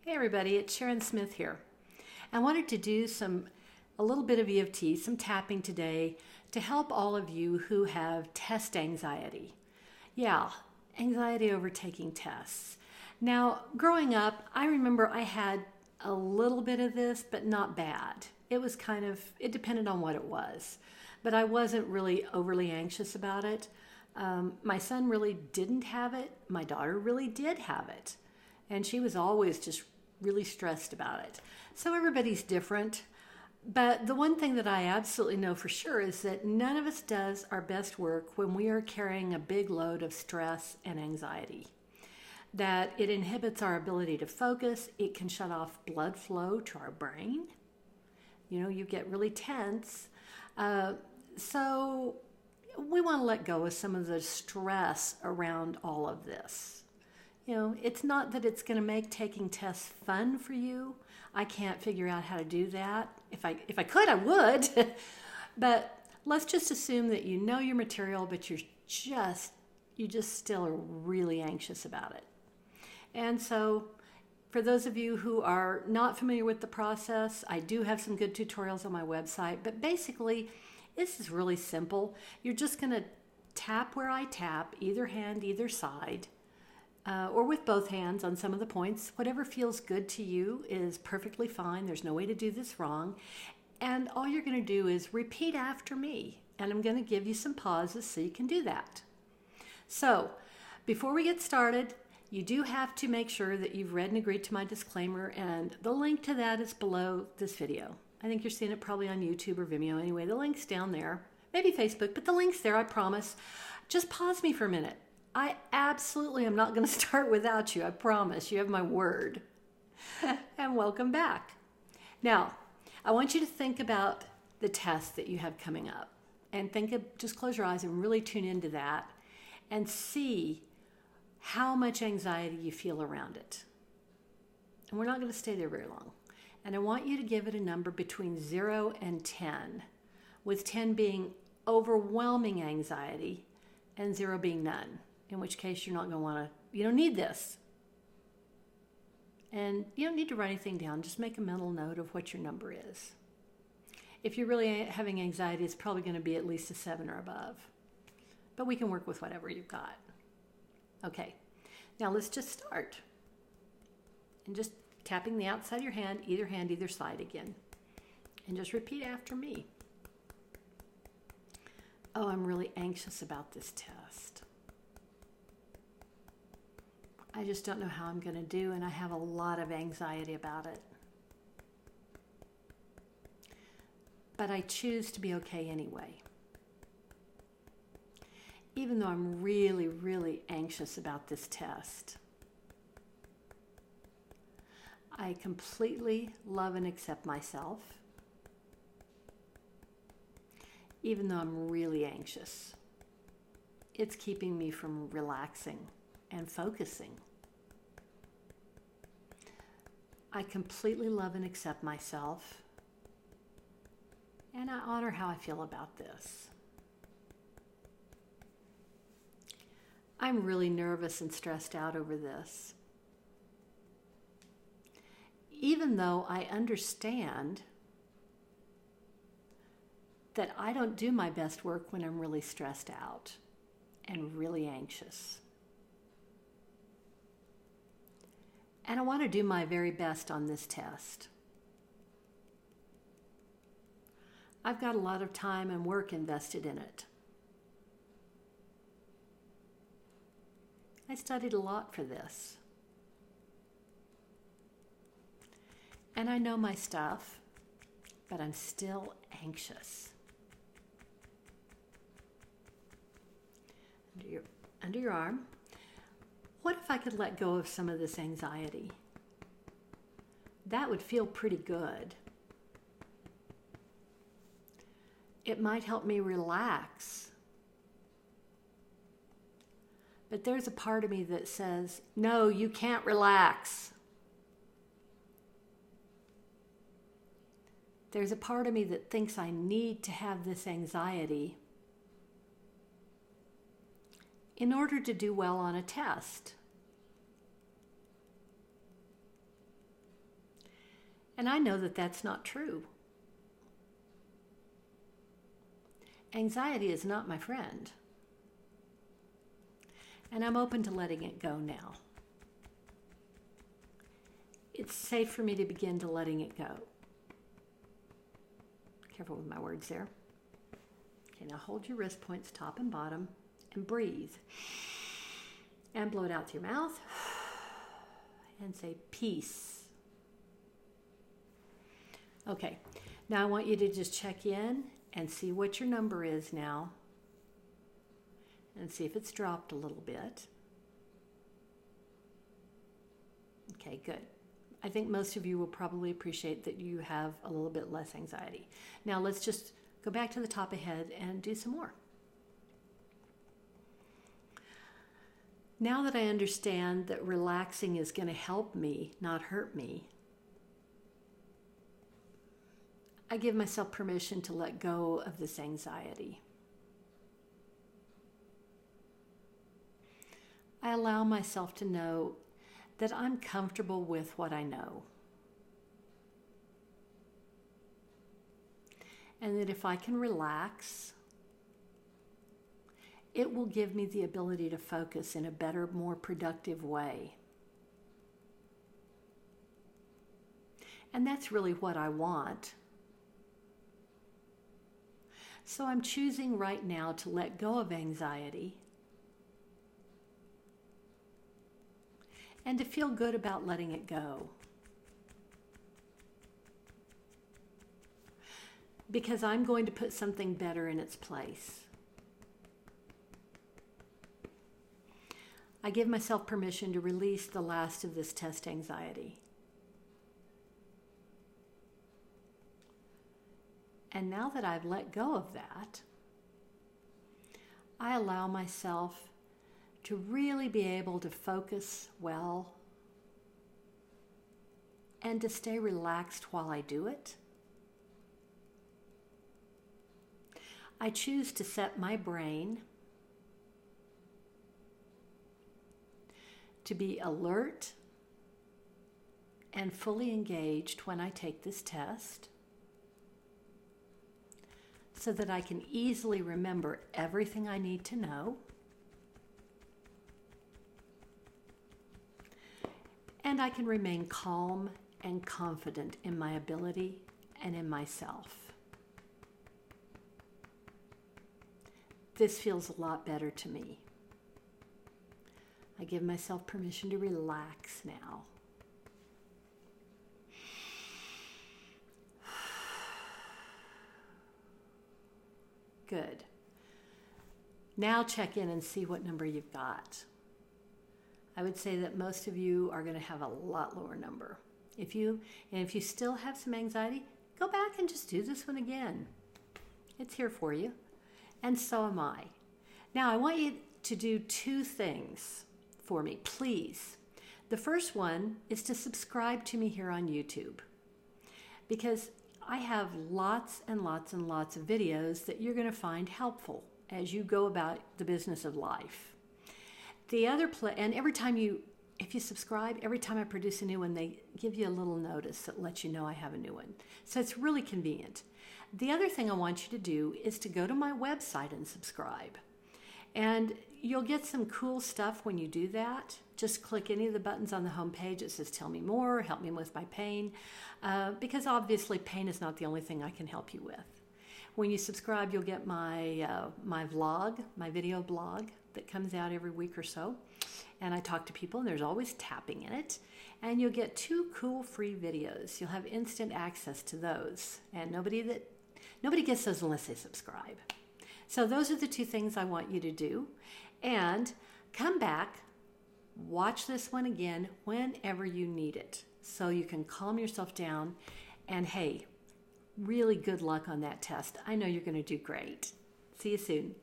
Hey everybody, it's Sharon Smith here. I wanted to do a little bit of EFT, some tapping today to help all of you who have test anxiety. Yeah, anxiety over taking tests. Now, growing up, I remember I had a little bit of this, but not bad. It depended on what it was, but I wasn't really overly anxious about it. My son really didn't have it. My daughter really did have it. And she was always just really stressed about it. So everybody's different. But the one thing that I absolutely know for sure is that none of us does our best work when we are carrying a big load of stress and anxiety. That it inhibits our ability to focus. It can shut off blood flow to our brain. You get really tense. So we want to let go of some of the stress around all of this. It's not that it's going to make taking tests fun for you. I can't figure out how to do that. If I could, I would. But let's just assume that you know your material, but you just still are really anxious about it. And so for those of you who are not familiar with the process, I do have some good tutorials on my website. But basically, this is really simple. You're just going to tap where I tap, either hand, either side. Or with both hands on some of the points. Whatever feels good to you is perfectly fine. There's no way to do this wrong. And all you're going to do is repeat after me. And I'm going to give you some pauses so you can do that. So, before we get started, you do have to make sure that you've read and agreed to my disclaimer. And the link to that is below this video. I think you're seeing it probably on YouTube or Vimeo. Anyway, the link's down there. Maybe Facebook, but the link's there, I promise. Just pause me for a minute. I absolutely am not going to start without you. I promise. You have my word. And welcome back. Now, I want you to think about the test that you have coming up. And just close your eyes and really tune into that and see how much anxiety you feel around it. And we're not going to stay there very long. And I want you to give it a number between 0 and 10, with 10 being overwhelming anxiety and 0 being none. In which case you don't need this. And you don't need to write anything down. Just make a mental note of what your number is. If you're really having anxiety, it's probably going to be at least a 7 or above. But we can work with whatever you've got. Okay, now let's just start. And just tapping the outside of your hand, either side again. And just repeat after me. Oh, I'm really anxious about this test. I just don't know how I'm going to do, and I have a lot of anxiety about it. But I choose to be okay anyway. Even though I'm really, really anxious about this test. I completely love and accept myself, even though I'm really anxious. It's keeping me from relaxing and focusing. I completely love and accept myself, and I honor how I feel about this. I'm really nervous and stressed out over this. Even though I understand that I don't do my best work when I'm really stressed out and really anxious. And I want to do my very best on this test. I've got a lot of time and work invested in it. I studied a lot for this. And I know my stuff, but I'm still anxious. Under your arm. What if I could let go of some of this anxiety? That would feel pretty good. It might help me relax. But there's a part of me that says, no, you can't relax. There's a part of me that thinks I need to have this anxiety in order to do well on a test. And I know that that's not true. Anxiety is not my friend. And I'm open to letting it go now. It's safe for me to begin to letting it go. Careful with my words there. Okay, now hold your wrist points top and bottom and breathe. And blow it out through your mouth. And say peace. Okay, now I want you to just check in and see what your number is now. And see if it's dropped a little bit. Okay, good. I think most of you will probably appreciate that you have a little bit less anxiety. Now let's just go back to the top ahead and do some more. Now that I understand that relaxing is going to help me, not hurt me, I give myself permission to let go of this anxiety. I allow myself to know that I'm comfortable with what I know. And that if I can relax, it will give me the ability to focus in a better, more productive way. And that's really what I want. So I'm choosing right now to let go of anxiety and to feel good about letting it go. Because I'm going to put something better in its place. I give myself permission to release the last of this test anxiety. And now that I've let go of that, I allow myself to really be able to focus well and to stay relaxed while I do it. I choose to set my brain to be alert and fully engaged when I take this test so that I can easily remember everything I need to know. And I can remain calm and confident in my ability and in myself. This feels a lot better to me. I give myself permission to relax now. Good. Now check in and see what number you've got. I would say that most of you are going to have a lot lower number. If you still have some anxiety, go back and just do this one again. It's here for you. And so am I. Now I want you to do two things for me, please. The first one is to subscribe to me here on YouTube, because I have lots and lots and lots of videos that you're going to find helpful as you go about the business of life. And every time if you subscribe, every time I produce a new one, they give you a little notice that lets you know I have a new one. So it's really convenient. The other thing I want you to do is to go to my website and subscribe. And you'll get some cool stuff when you do that. Just click any of the buttons on the home page. It says tell me more, help me with my pain, because obviously pain is not the only thing I can help you with. When you subscribe, you'll get my vlog, my video blog that comes out every week or so. And I talk to people, and there's always tapping in it. And you'll get 2 cool free videos. You'll have instant access to those. And nobody gets those unless they subscribe. So those are the 2 things I want you to do. And come back, watch this one again whenever you need it, so you can calm yourself down. And hey, really good luck on that test. I know you're going to do great. See you soon.